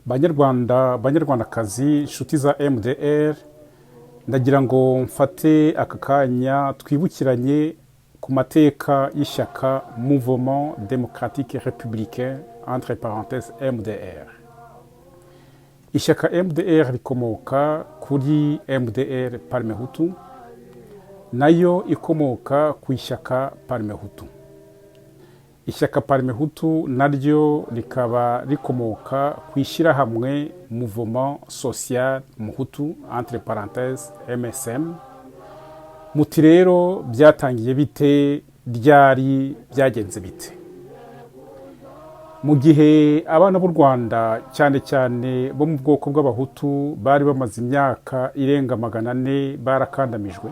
banyarwandakazi inshuti za MDR, ndagira ngo mfate aka kanya twibukiranye ku mateka y'ishyaka Mouvement Démocratique Républicain entre parenthèses MDR. Ishyaka MDR rikomoka kuri MDR Parmehutu, nayo ikomoka ku ishyaka Parmehutu. Ishyaka Parmehutu naryo rikaba rikomoka ku ishyirahamwe Mouvement Social Muhutu entre parenthèses MSM. Muti rero byatangiye bite, ryari, byagenze bite? Mu gihe abana b'u Rwanda cyane cyane bo mu bwoko bw'abahutu bari bamaze imyaka irenga 400 barakandamijwe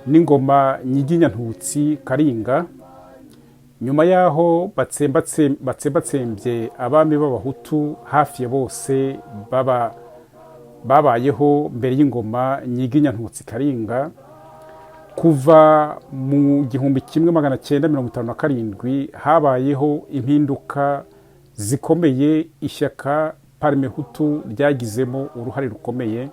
n'ingoma nyiginyantutsi Karinga, nyuma yaho batsembatsembye abami b'abahutu hafi ya bose babayeho mbere y'ingoma nyiginyantutsi Karinga. Kuva mu 1957 habayeho impinduka zikomeye ishyaka Parmehutu ryagizemo uruhare rukomeye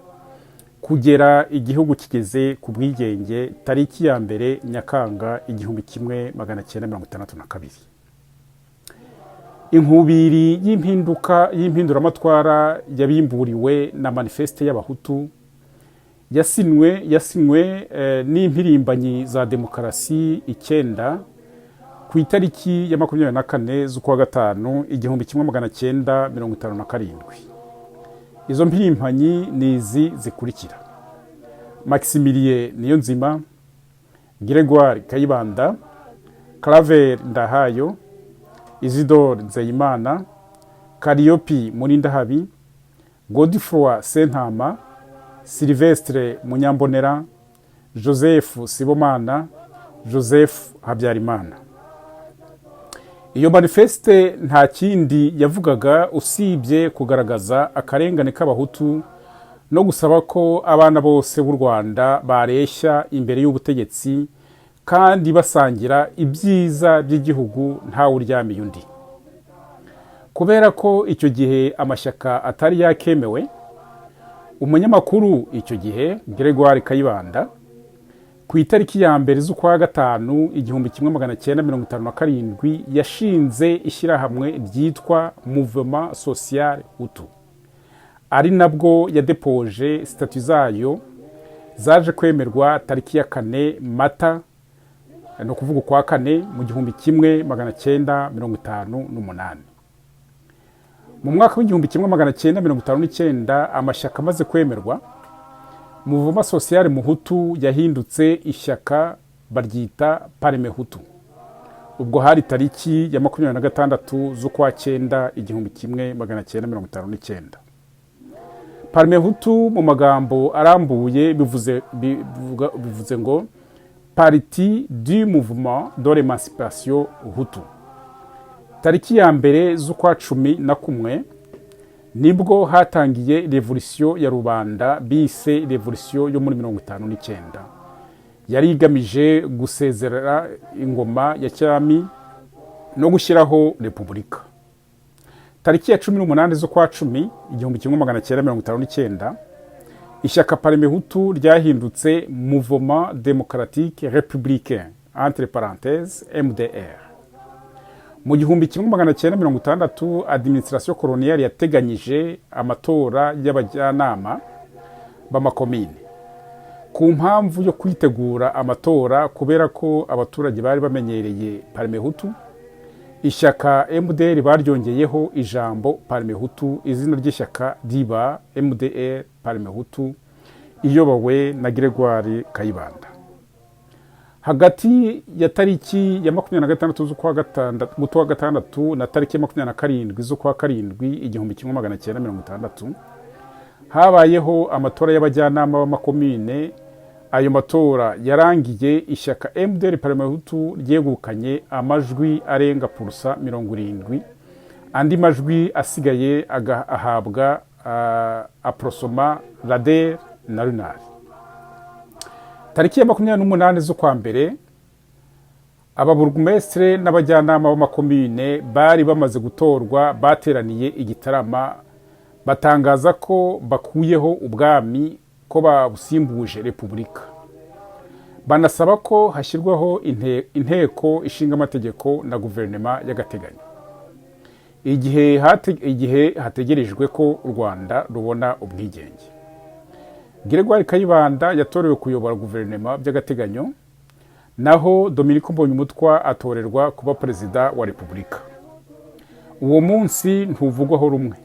kugera igihugu kigeze ku bwigenge tariki ya mbere Nyakanga 1962. Inkubiri y'impinduramatwara yabimburiwe na manifeste y'abahutu yasinwe n'Impirimbanyi za Demukarasi 9 ku itariki ya 24 z'ukwa gatanu 1957. Izo mpirimbanyi nizi zikurikira: Maximilien Niyonzima, Grégoire Kayibanda, Claver Ndahayo, Isidore Nzeyimana, Kariopi Munindahabi, Godefroid Sentama, Sylvestre Munyambonera, Joseph Sibomana, Joseph Habyarimana. Iyo manifeste nta kindi yavugaga usibye kugaragaza akarengane k'abahutu no gusaba ko abana bose b'u Rwanda bareshya imbere y'ubutegetsi kandi basangira ibyiza by'igihugu nta uryamiye undi. Kubera ko icyo gihe amashyaka atari yakemewe, umunyamakuru icyo gihe Grégoire Kayibanda ku itariki ya mbere z'ukwa gatanu 1957 yashinze ishyirahamwe ryitwa Mouvement Social Hutu, ari nabwo yadepoje statut zayo zaje kwemerwa tariki ya 4 Mata, no kuvuga kwa 4 mu 1958. Mu mwaka w'1959 amashyaka amaze kwemerwa, Mouvement Social Muhutu yahindutse ishyaka baryita Parmehutu. Ubwo hari tariki ya 26 z'ukwa 9 1959. Parmehutu mu magambo arambuye bivuze ngo Parti du Mouvement de l'Émancipation Hutu. Tariki ya mbere z'ukwa 11 nibwo hatangiye revolution ya rubanda bise revolution yo muri 59. Yari igamije gusezerera ingoma ya cyami no gushyiraho repubulika. Tariki ya 18 z'ukwa 10 1959 ishyaka Parmehutu ryahindutse Mouvement Démocratique Républicain entre parenthèses MDR. Mu 1960 administration coloniale yateganyije amatora y'abajyanama b'amakomine. Ku mpamvu yo kwitegura amatora kubera ko abaturage bari bamenyereye Parmehutu, ishyaka MDR baryongeyeho ijambo Parmehutu, izina ry'ishyaka riba MDR Parmehutu, iyobowe na Grégoire Kayibanda. Hagati ya tariki ya 26 z'ukwa gatandatu na tariki ya 27 z'ukwa 7 1960 habayeho amatora y'abajyanama b'amakomine. Ayo matora yarangiye ishyaka MDR Parmehutu ryegukanye amajwi arenga purusa 70, andi majwi asigaye ahabwa Aprosoma, Rader na Runari. Tariki ya 28 z'ukwa mbere ababurugumestre n'abajyanama b'amakomine bari bamaze gutorwa, bateraniye igitarama batangaza ko bakuyeho ubwami, ko babusimbuje repubulika. Banasaba ko hashyirwaho inteko ishinga amategeko na guverinoma y'agateganyo igihe hategerejwe ko u Rwanda rubona ubwigenge. Grégoire Kayibanda yatorewe kuyobora guverinoma by'agateganyo, naho Dominiko Mbonyumutwa atorerwa kuba perezida wa repubulika. Uwo munsi ntuvugwaho rumwe,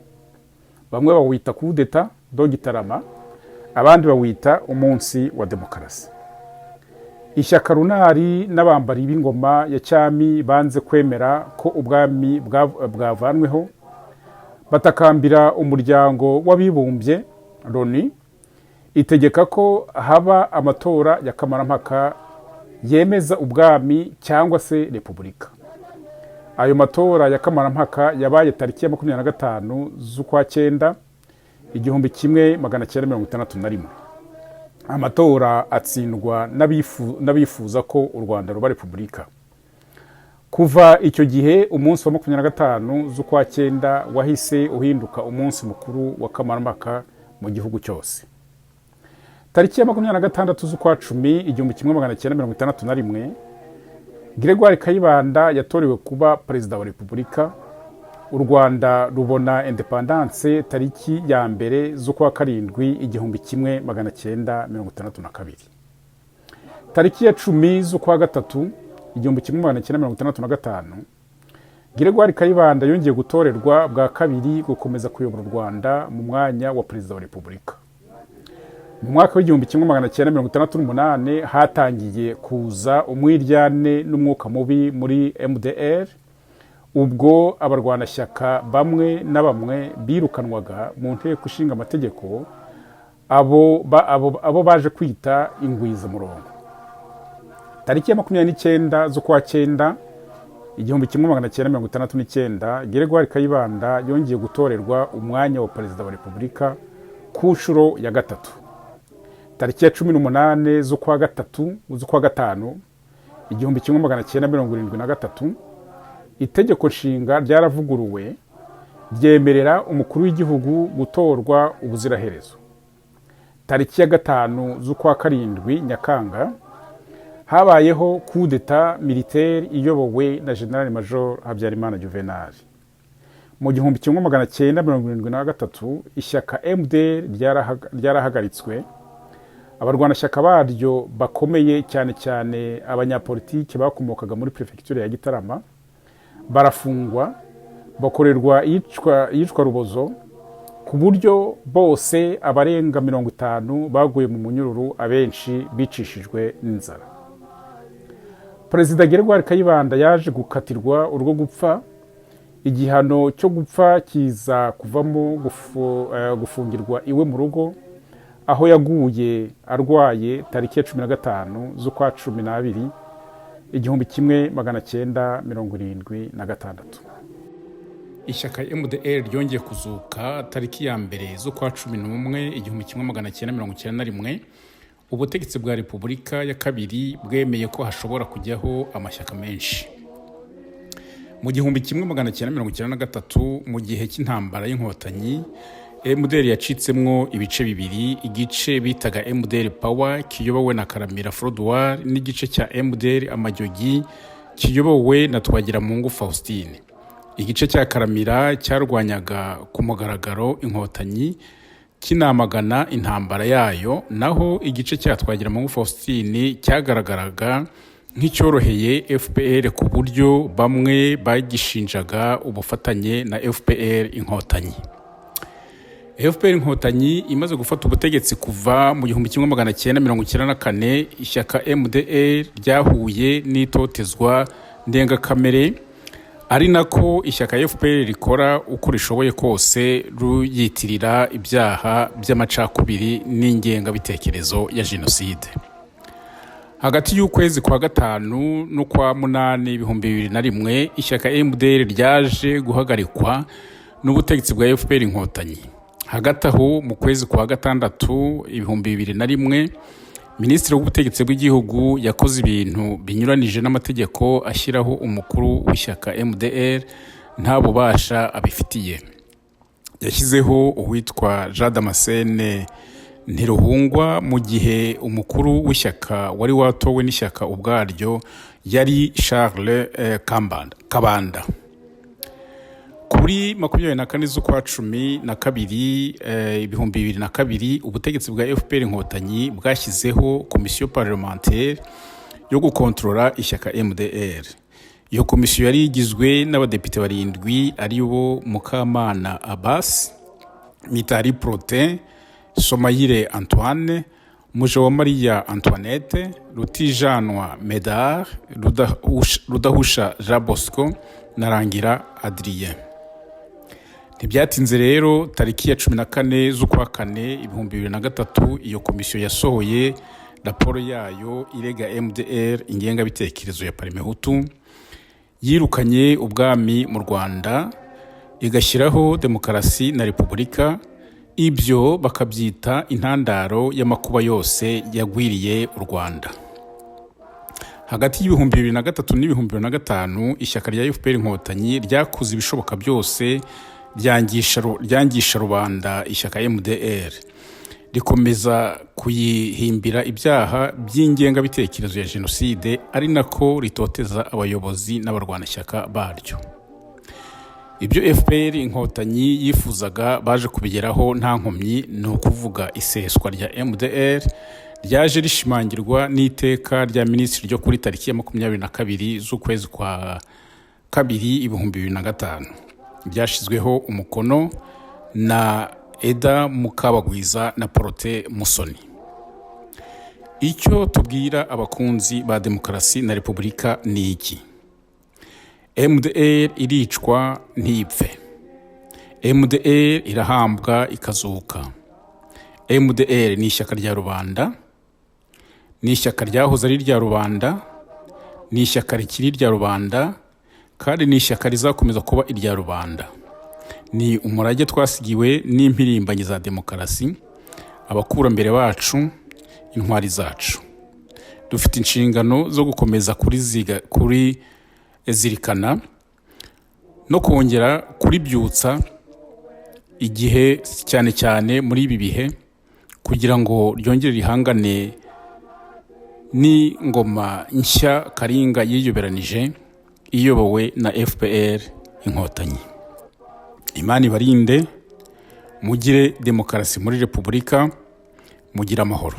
bamwe bawita coup d'etat do Gitarama, abandi bawita umunsi wa demokarasi. Ishyaka runari n'abambari b'ingoma ya cyami banze kwemera ko ubwami bwavanweho, batakambira umuryango w'abibumbye Loni, itegeka ko haba amatora ya kamarampaka yemeza ubwami cyangwa se repubulika. Ayo matora ya kamarampaka yabaye tariki ya 25 z'ukwa 9 1961. Amatora atsindwa n'abifuza ko u Rwanda ruba repubulika. Kuva icyo gihe umunsi wa 25 z'ukwa 9 wahise uhinduka umunsi mukuru wa kamarampaka mu gihugu cyose. Tariki ya 26 z'ukwa 10 1961, Grégoire Kayibanda yatorewe kuba perezida wa repubulika. U Rwanda rubona independence tariki ya mbere z'ukwa 7 1962. Tariki ya 10 z'ukwa 3 1965, Grégoire Kayibanda yongeye gutorerwa bwa kabiri gukomeza kuyobora u Rwanda mu mwanya wa perezida wa repubulika. Mu mwaka w'1968 hatangiye kuza umwiryane n'umwuka mubi muri MDR, ubwo abarwanashyaka bamwe na bamwe birukanwaga mu nteko ishinga amategeko, abo baje kwita ingwizamurongo. Tariki ya 29 z'ukwa 9 1969, Grégoire Kayibanda yongeye gutorerwa umwanya wa perezida wa repubulika ku nshuro ya gatatu. Tariki ya 18 z'ukwa 5 1973, itegeko nshinga ryaravuguruwe ryemerera umukuru w'igihugu gutorwa ubuziraherezo. Tariki ya 5 z'ukwa 7 Nyakanga habayeho coup d'etat militaire iyobowe na General Major Habyarimana Juvenal. Mu 1973 ishyaka MDR ryarahagaritswe. Abarwanashyaka baryo bakomeye cyane cyane abanyapolitiki bakomokaga muri prefecture ya Gitarama barafungwa, bakorerwa yicwa rubozo, ku buryo bose abarenga 50 baguye mu munyururu, abenshi bicishijwe n'inzara. Perezida Grégoire Kayibanda yaje gukatirwa urwo gupfa. Igihano cyo gupfa kiza kuvamo gufungirwa iwe mu rugo, aho yaguye arwaye tariki ya 15 z'ukwa 12 1976. Ishyaka MDR ryongeye kuzuka tariki ya mbere z'ukwa 11 1991. Ubutegetsi bwa repubulika ya kabiri bwemeye ko hashobora kujyaho amashyaka menshi. Mu 1993, mu gihe cy'intambara y'Inkotanyi, MDR yacitsemwo ibice bibiri, igice bitaga MDR Power kiyobowe na Karamira Frodoir, n'igice cya MDR Amajyogi kiyobowe na Twagiramungu Faustin. Igice cya Karamira cyarwanyaga ku mugaragaro Inkotanyi kinamagana intambara yayo, naho igice cya Twagiramungu Faustin cyagaragaraga nk'icyoroheye FPR ku buryo bamwe bagishinjaga ubufatanye na FPR-Inkotanyi. FPR-Inkotanyi imaze gufata ubutegetsi kuva mu 1994, ishyaka MDR ryahuye n'itotezwa ndengakamere, ari nako ishyaka FPR rikora uko rishoboye kose ruyitirira ibyaha by'amacakubiri n'ingengabitekerezo ya jenoside. Hagati y'ukwezi kwa 5 n'ukwa 8 2001, ishyaka MDR ryaje guhagarikwa n'ubutegetsi bwa FPR-Inkotanyi. Hagati aho mu kwezi kwa 6 2001, Minisitiri w'ubutegetsi bw'igihugu yakoze ibintu binyuranije n'amategeko, ashyiraho umukuru w'ishyaka MDR nta bubasha abifitiye. yashyizeho uwitwa Jean Damascene Ntiruhungwa, mu gihe umukuru w'ishyaka wari watowe n'ishyaka ubwaryo yari Charles Kabanda. Kuri 24 z'ukwa cumi na kabiri 2022 ubutegetsi bwa FPR-Inkotanyi bwashyizeho komisiyo parlementaire yo gukontorora ishyaka MDR. Iyo komisiyo yari igizwe n'abadepite 7 aribo Mukamana Abbas, Mitari Protais, Somayire Antoine, Mujawamariya Antoinette, Rutijanwa Medard, Rudahusha Jean Bosco na Rangira Adrien. Ntibyatinze rero tariki ya 14 z'ukwa kane 2023 iyo komisiyo yasohoye raporo yayo irega MDR ingengabitekerezo ya Parmehutu, yirukanye ubwami mu Rwanda, igashyiraho demukarasi na repubulika. Ibyo bakabyita intandaro y'amakuba yose yagwiriye u Rwanda. Hagati y'ibihumbi 2003 n'ibihumbi 2005 ishyaka rya FPR-Inkotanyi ryakoze ibishoboka byose ryangisha rubanda ishyaka MDR, rikomeza kuyihimbira ibyaha by'ingengabitekerezo ya jenoside, ari nako ritoteza abayobozi n'abarwanashyaka baryo. Ibyo FPR-Inkotanyi yifuzaga baje kubigeraho nta nkomyi, ni ukuvuga iseswa rya MDR ryaje rishimangirwa n'iteka rya minisitiri ryo kuri tariki ya 22 z'ukwezi kwa kabiri 2005, ryashyizweho umukono na Eda Mukabagwiza na Protais Musoni. Icyo tubwira abakunzi ba demukarasi na repubulika ni iki: MDR iricwa ntipfe, MDR irahambwa ikazuka. MDR ni ishyaka rya rubanda, ni ishyaka ryahoze ari rya rubanda, ni ishyaka rikiri rya rubanda, kandi ni ishyaka rizakomeza kuba irya rubanda. Ni umurage twasigiwe n'impirimbanyi za demukarasi, abakurambere bacu, intwari zacu. Dufite inshingano zo gukomeza zirikana no kongera kuribyutsa igihe, cyane cyane muri ibi bihe, kugira ngo ryongere rihangane n'ingoma nshya karinga yiyoberanije iyobowe na FPR-Inkotanyi. Imana ibarinde, mugire demukarasi muri repubulika, mugire amahoro.